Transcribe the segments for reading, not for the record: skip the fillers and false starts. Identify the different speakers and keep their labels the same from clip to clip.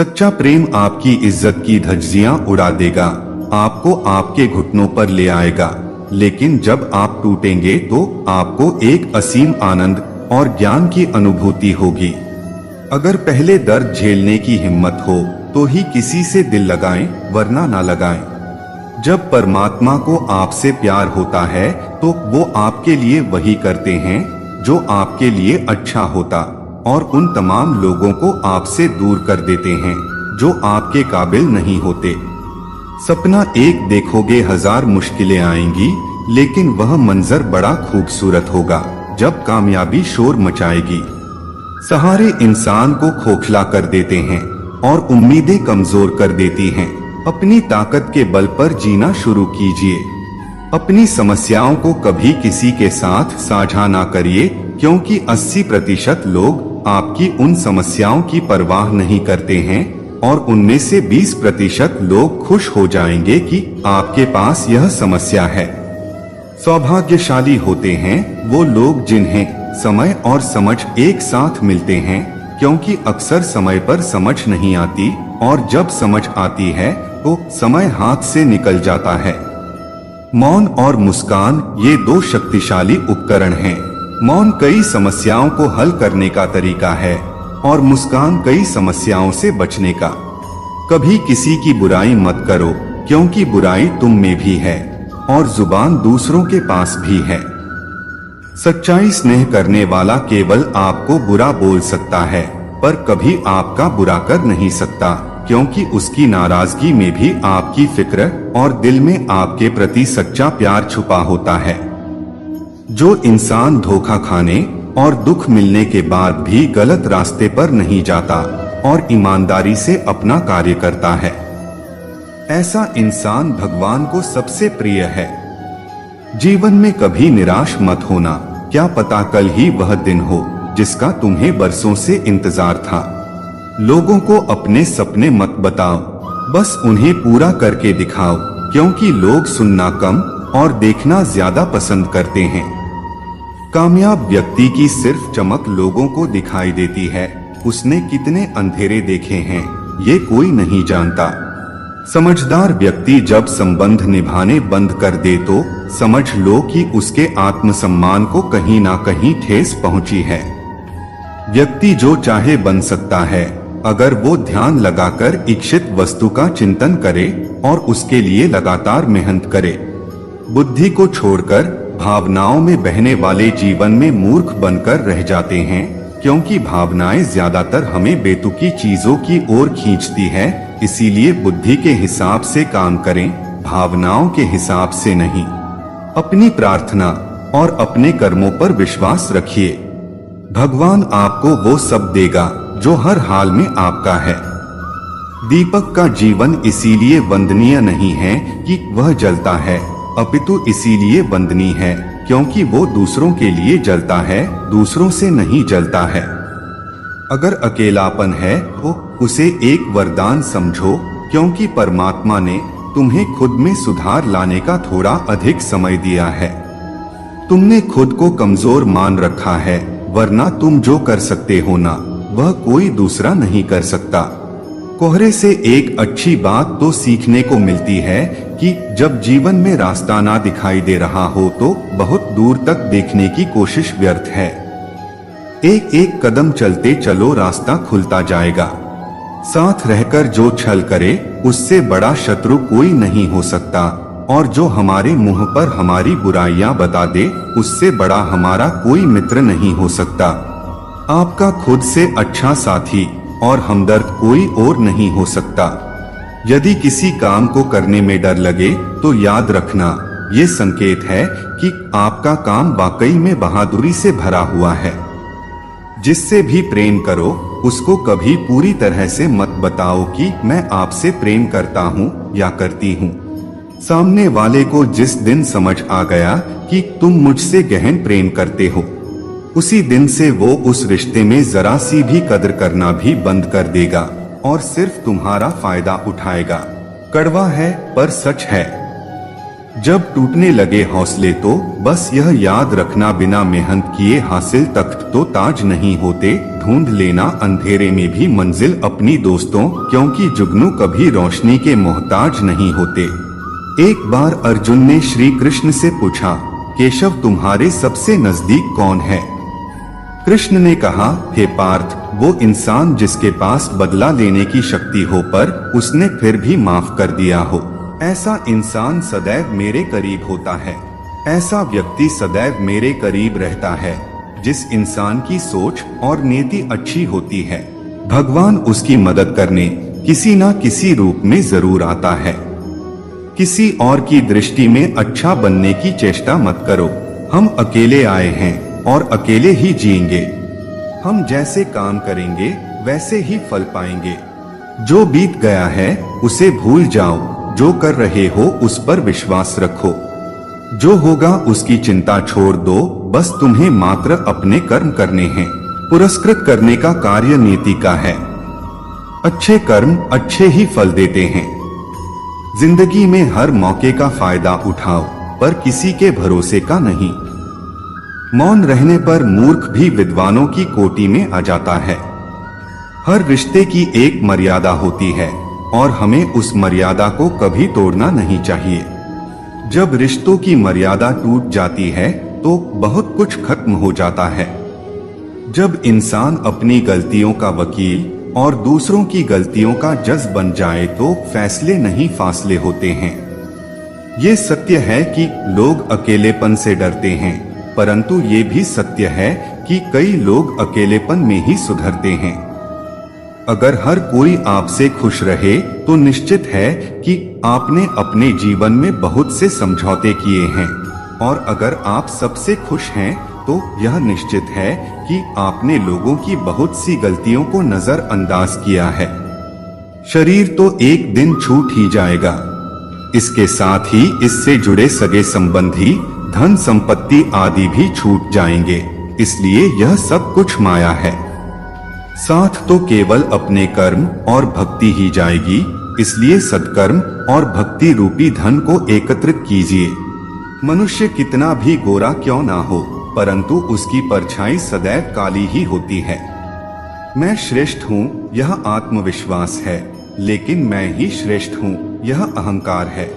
Speaker 1: सच्चा प्रेम आपकी इज्जत की धज्जियां उड़ा देगा, आपको आपके घुटनों पर ले आएगा, लेकिन जब आप टूटेंगे तो आपको एक असीम आनंद और ज्ञान की अनुभूति होगी। अगर पहले दर्द झेलने की हिम्मत हो तो ही किसी से दिल लगाएं, वरना ना लगाएं। जब परमात्मा को आपसे प्यार होता है तो वो आपके लिए वही करते हैं जो आपके लिए अच्छा होता, और उन तमाम लोगों को आपसे दूर कर देते हैं जो आपके काबिल नहीं होते। सपना एक देखोगे, हजार मुश्किलें आएंगी, लेकिन वह मंजर बड़ा खूबसूरत होगा जब कामयाबी शोर मचाएगी। सहारे इंसान को खोखला कर देते हैं और उम्मीदें कमजोर कर देती हैं। अपनी ताकत के बल पर जीना शुरू कीजिए। अपनी समस्याओं को कभी किसी के साथ साझा ना करिए, क्योंकि 80% लोग आपकी उन समस्याओं की परवाह नहीं करते हैं और उनमें से 20% लोग खुश हो जाएंगे कि आपके पास यह समस्या है। सौभाग्यशाली होते हैं वो लोग जिन्हें समय और समझ एक साथ मिलते हैं, क्योंकि अक्सर समय पर समझ नहीं आती और जब समझ आती है तो समय हाथ से निकल जाता है। मौन और मुस्कान ये दो शक्तिशाली उपकरण हैं। मौन कई समस्याओं को हल करने का तरीका है और मुस्कान कई समस्याओं से बचने का। कभी किसी की बुराई मत करो, क्योंकि बुराई तुम में भी है और जुबान दूसरों के पास भी है। सच्चाई स्नेह करने वाला केवल आपको बुरा बोल सकता है, पर कभी आपका बुरा कर नहीं सकता, क्योंकि उसकी नाराजगी में भी आपकी फिक्र और दिल में आपके प्रति सच्चा प्यार छुपा होता है। जो इंसान धोखा खाने और दुख मिलने के बाद भी गलत रास्ते पर नहीं जाता और ईमानदारी से अपना कार्य करता है, ऐसा इंसान भगवान को सबसे प्रिय है। जीवन में कभी निराश मत होना, क्या पता कल ही वह दिन हो जिसका तुम्हें बरसों से इंतजार था। लोगों को अपने सपने मत बताओ, बस उन्हें पूरा करके दिखाओ, क्योंकि लोग सुनना कम और देखना ज्यादा पसंद करते हैं। कामयाब व्यक्ति की सिर्फ चमक लोगों को दिखाई देती है, उसने कितने अंधेरे देखे हैं ये कोई नहीं जानता। समझदार व्यक्ति जब संबंध निभाने बंद कर दे तो समझ लो कि उसके आत्मसम्मान को कहीं ना कहीं ठेस पहुंची है। व्यक्ति जो चाहे बन सकता है, अगर वो ध्यान लगाकर इच्छित वस्तु का चिंतन करे और उसके लिए लगातार मेहनत करे। बुद्धि को छोड़कर भावनाओं में बहने वाले जीवन में मूर्ख बनकर रह जाते हैं, क्योंकि भावनाएं ज्यादातर हमें बेतुकी चीजों की ओर खींचती है। इसीलिए बुद्धि के हिसाब से काम करें, भावनाओं के हिसाब से नहीं। अपनी प्रार्थना और अपने कर्मों पर विश्वास रखिए। भगवान आपको वो सब देगा जो हर हाल में आपका है। दीपक का जीवन इसीलिए वंदनीय नहीं है कि वह जलता है, अपितु इसीलिए वंदनीय है क्योंकि वो दूसरों के लिए जलता है, दूसरों से नहीं जलता है। अगर अकेलापन है तो उसे एक वरदान समझो, क्योंकि परमात्मा ने तुम्हें खुद में सुधार लाने का थोड़ा अधिक समय दिया है। तुमने खुद को कमजोर मान रखा है, वरना तुम जो कर सकते हो ना, वह कोई दूसरा नहीं कर सकता। कोहरे से एक अच्छी बात तो सीखने को मिलती है कि जब जीवन में रास्ता ना दिखाई दे रहा हो तो बहुत दूर तक देखने की कोशिश व्यर्थ है। एक एक कदम चलते चलो, रास्ता खुलता जाएगा। साथ रहकर जो छल करे उससे बड़ा शत्रु कोई नहीं हो सकता, और जो हमारे मुंह पर हमारी बुराइयां बता दे उससे बड़ा हमारा कोई मित्र नहीं हो सकता। आपका खुद से अच्छा साथी और हमदर्द कोई और नहीं हो सकता। यदि किसी काम को करने में डर लगे तो याद रखना, ये संकेत है कि आपका काम वाकई में बहादुरी से भरा हुआ है। जिससे भी प्रेम करो उसको कभी पूरी तरह से मत बताओ कि मैं आपसे प्रेम करता हूँ या करती हूँ। सामने वाले को जिस दिन समझ आ गया कि तुम मुझसे गहन प्रेम करते हो, उसी दिन से वो उस रिश्ते में जरा सी भी कदर करना भी बंद कर देगा और सिर्फ तुम्हारा फायदा उठाएगा। कड़वा है पर सच है। जब टूटने लगे हौसले तो बस यह याद रखना, बिना मेहनत किए हासिल तख्त तो ताज नहीं होते। ढूंढ लेना अंधेरे में भी मंजिल अपनी दोस्तों, क्योंकि जुगनू कभी रोशनी के मोहताज नहीं होते। एक बार अर्जुन ने श्री कृष्ण से पूछा, केशव तुम्हारे सबसे नजदीक कौन है? कृष्ण ने कहा, हे पार्थ, वो इंसान जिसके पास बदला लेने की शक्ति हो पर उसने फिर भी माफ कर दिया हो। ऐसा इंसान सदैव मेरे करीब होता है। ऐसा व्यक्ति सदैव मेरे करीब रहता है। जिस इंसान की सोच और नीति अच्छी होती है, भगवान उसकी मदद करने किसी न किसी रूप में जरूर आता है। किसी और की दृष्टि में अच्छा बनने की चेष्टा मत करो। हम अकेले आए हैं और अकेले ही जिएंगे। हम जैसे काम करेंगे वैसे ही फल पाएंगे। जो बीत गया है उसे भूल जाओ। जो कर रहे हो उस पर विश्वास रखो। जो होगा उसकी चिंता छोड़ दो। बस तुम्हें मात्र अपने कर्म करने हैं। पुरस्कृत करने का कार्य नीति का है। अच्छे कर्म अच्छे ही फल देते हैं। जिंदगी में हर मौके का फायदा उठाओ, पर किसी के भरोसे का नहीं। मौन रहने पर मूर्ख भी विद्वानों की कोटि में आ जाता है। हर रिश्ते की एक मर्यादा होती है और हमें उस मर्यादा को कभी तोड़ना नहीं चाहिए। जब रिश्तों की मर्यादा टूट जाती है तो बहुत कुछ खत्म हो जाता है। जब इंसान अपनी गलतियों का वकील और दूसरों की गलतियों का जज बन जाए तो फैसले नहीं फासले होते हैं। ये सत्य है कि लोग अकेलेपन से डरते हैं, परंतु ये भी सत्य है कि कई लोग अकेलेपन में ही सुधरते हैं। अगर हर कोई आपसे खुश रहे तो निश्चित है कि आपने अपने जीवन में बहुत से समझौते किए हैं, और अगर आप सबसे खुश हैं तो यह निश्चित है कि आपने लोगों की बहुत सी गलतियों को नजरअंदाज किया है। शरीर तो एक दिन छूट ही जाएगा। इसके साथ ही इससे जुड़े सगे संबंधी, धन संपत्ति आदि भी छूट जाएंगे। इसलिए यह सब कुछ माया है। साथ तो केवल अपने कर्म और भक्ति ही जाएगी। इसलिए सत्कर्म और भक्ति रूपी धन को एकत्रित कीजिए। मनुष्य कितना भी गोरा क्यों ना हो, परंतु उसकी परछाई सदैव काली ही होती है। मैं श्रेष्ठ हूँ यह आत्मविश्वास है, लेकिन मैं ही श्रेष्ठ हूँ यह अहंकार है।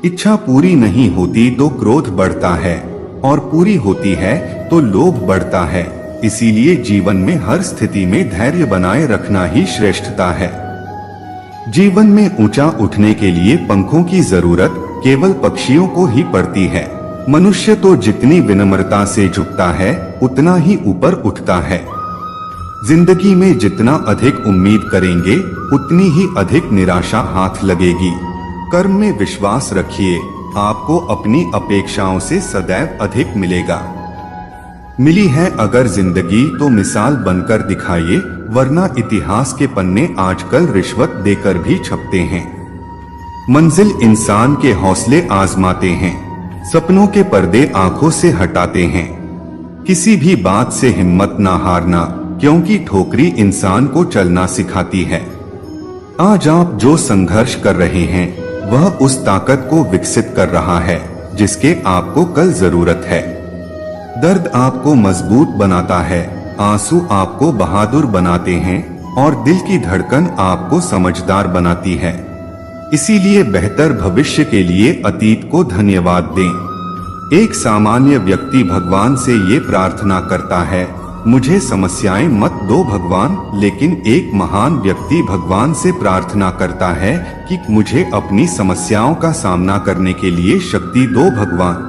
Speaker 1: इच्छा पूरी नहीं होती तो क्रोध बढ़ता है, और पूरी होती है तो लोभ बढ़ता है। इसीलिए जीवन में हर स्थिति में धैर्य बनाए रखना ही श्रेष्ठता है। जीवन में ऊंचा उठने के लिए पंखों की जरूरत केवल पक्षियों को ही पड़ती है। मनुष्य तो जितनी विनम्रता से झुकता है उतना ही ऊपर उठता है। जिंदगी में जितना अधिक उम्मीद करेंगे उतनी ही अधिक निराशा हाथ लगेगी। कर्म में विश्वास रखिए, आपको अपनी अपेक्षाओं से सदैव अधिक मिलेगा। मिली है अगर जिंदगी तो मिसाल बनकर दिखाइए, वरना इतिहास के पन्ने आजकल रिश्वत देकर भी छपते हैं। मंजिल इंसान के हौसले आजमाते हैं, सपनों के पर्दे आंखों से हटाते हैं। किसी भी बात से हिम्मत ना हारना, क्योंकि ठोकरी इंसान को चलना सिखाती है। आज आप जो संघर्ष कर रहे हैं वह उस ताकत को विकसित कर रहा है जिसके आपको कल जरूरत है। दर्द आपको मजबूत बनाता है, आंसू आपको बहादुर बनाते हैं और दिल की धड़कन आपको समझदार बनाती है। इसीलिए बेहतर भविष्य के लिए अतीत को धन्यवाद दें। एक सामान्य व्यक्ति भगवान से ये प्रार्थना करता है, मुझे समस्याएं मत दो भगवान, लेकिन एक महान व्यक्ति भगवान से प्रार्थना करता है कि मुझे अपनी समस्याओं का सामना करने के लिए शक्ति दो भगवान।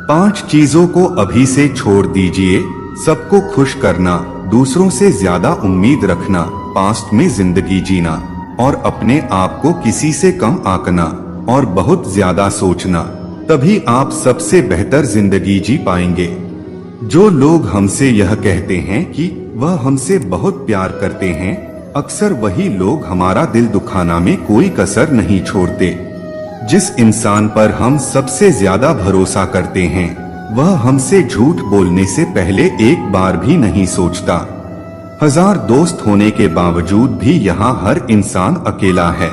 Speaker 1: 5 चीजों को अभी से छोड़ दीजिए। सबको खुश करना, दूसरों से ज्यादा उम्मीद रखना, पास्ट में जिंदगी जीना और अपने आप को किसी से कम आंकना और बहुत ज्यादा सोचना। तभी आप सबसे बेहतर जिंदगी जी पाएंगे। जो लोग हमसे यह कहते हैं कि वह हमसे बहुत प्यार करते हैं, अक्सर वही लोग हमारा दिल दुखाना में कोई कसर नहीं छोड़ते। जिस इंसान पर हम सबसे ज्यादा भरोसा करते हैं वह हमसे झूठ बोलने से पहले एक बार भी नहीं सोचता। 1000 दोस्त होने के बावजूद भी यहाँ हर इंसान अकेला है।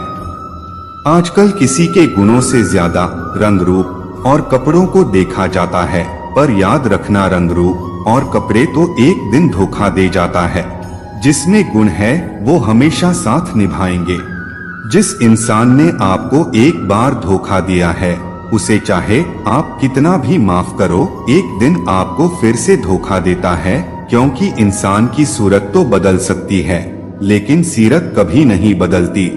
Speaker 1: आजकल किसी के गुणों से ज्यादा रंग रूप और कपड़ों को देखा जाता है, पर याद रखना रंग रूप और कपड़े तो एक दिन धोखा दे जाता है। जिसमें गुण है वो हमेशा साथ निभाएंगे। जिस इंसान ने आपको एक बार धोखा दिया है, उसे चाहे आप कितना भी माफ करो, एक दिन आपको फिर से धोखा देता है, क्योंकि इंसान की सूरत तो बदल सकती है, लेकिन सीरत कभी नहीं बदलती।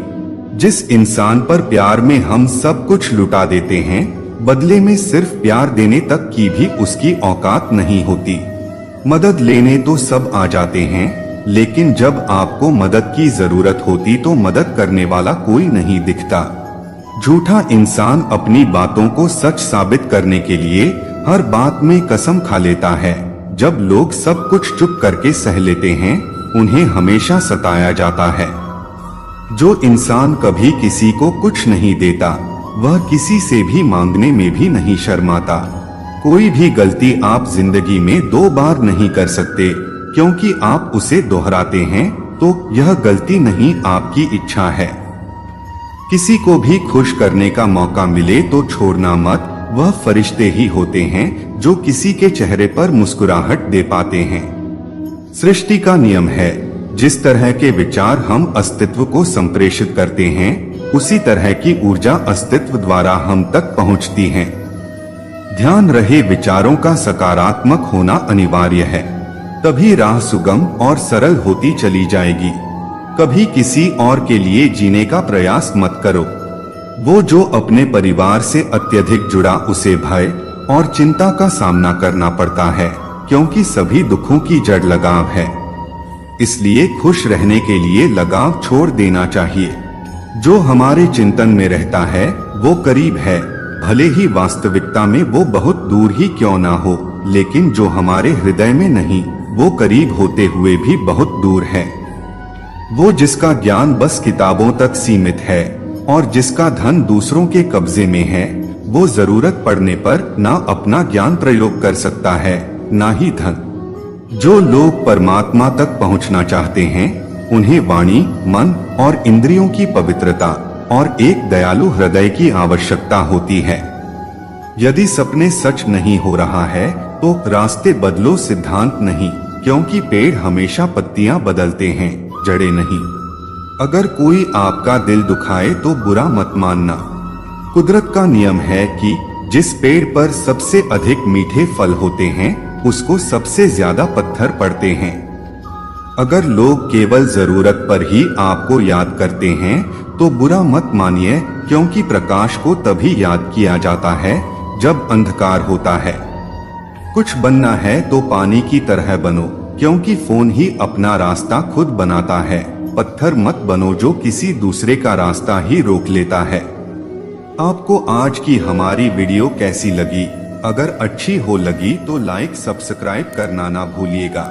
Speaker 1: जिस इंसान पर प्यार में हम सब कुछ लुटा देते हैं, बदले में सिर्फ प्यार देने तक की भी उसकी औकात नहीं होती। मदद लेने तो सब आ जाते हैं, लेकिन जब आपको मदद की जरूरत होती तो मदद करने वाला कोई नहीं दिखता। झूठा इंसान अपनी बातों को सच साबित करने के लिए हर बात में कसम खा लेता है। जब लोग सब कुछ चुप करके सह लेते हैं, उन्हें हमेशा सताया जाता है। जो इंसान कभी किसी को कुछ नहीं देता, वह किसी से भी मांगने में भी नहीं शर्माता। कोई भी गलती आप जिंदगी में 2 बार नहीं कर सकते, क्योंकि आप उसे दोहराते हैं तो यह गलती नहीं, आपकी इच्छा है। किसी को भी खुश करने का मौका मिले तो छोड़ना मत। वह फरिश्ते ही होते हैं जो किसी के चेहरे पर मुस्कुराहट दे पाते हैं। सृष्टि का नियम है, जिस तरह के विचार हम अस्तित्व को संप्रेषित करते हैं, उसी तरह की ऊर्जा अस्तित्व द्वारा हम तक पहुंचती है। ध्यान रहे, विचारों का सकारात्मक होना अनिवार्य है, तभी राह सुगम और सरल होती चली जाएगी। कभी किसी और के लिए जीने का प्रयास मत करो। वो जो अपने परिवार से अत्यधिक जुड़ा, उसे भय और चिंता का सामना करना पड़ता है, क्योंकि सभी दुखों की जड़ लगाव है। इसलिए खुश रहने के लिए लगाव छोड़ देना चाहिए। जो हमारे चिंतन में रहता है वो करीब है, भले ही वास्तविकता में वो बहुत दूर ही क्यों ना हो, लेकिन जो हमारे हृदय में नहीं, वो करीब होते हुए भी बहुत दूर है। वो जिसका ज्ञान बस किताबों तक सीमित है और जिसका धन दूसरों के कब्जे में है, वो जरूरत पड़ने पर ना अपना ज्ञान प्रयोग कर सकता है, ना ही धन। जो लोग परमात्मा तक पहुंचना चाहते हैं, उन्हें वाणी, मन और इंद्रियों की पवित्रता और एक दयालु हृदय की आवश्यकता होती है। यदि सपने सच नहीं हो रहा है तो रास्ते बदलो, सिद्धांत नहीं, क्योंकि पेड़ हमेशा पत्तियां बदलते हैं, जड़ें नहीं। अगर कोई आपका दिल दुखाए तो बुरा मत मानना। कुदरत का नियम है कि जिस पेड़ पर सबसे अधिक मीठे फल होते हैं, उसको सबसे ज्यादा पत्थर पड़ते हैं। अगर लोग केवल जरूरत पर ही आपको याद करते हैं तो बुरा मत मानिए, क्योंकि प्रकाश को तभी याद किया जाता है जब अंधकार होता है। कुछ बनना है तो पानी की तरह बनो, क्योंकि फोन ही अपना रास्ता खुद बनाता है। पत्थर मत बनो जो किसी दूसरे का रास्ता ही रोक लेता है। आपको आज की हमारी वीडियो कैसी लगी? अगर अच्छी हो लगी तो लाइक सब्सक्राइब करना ना भूलिएगा।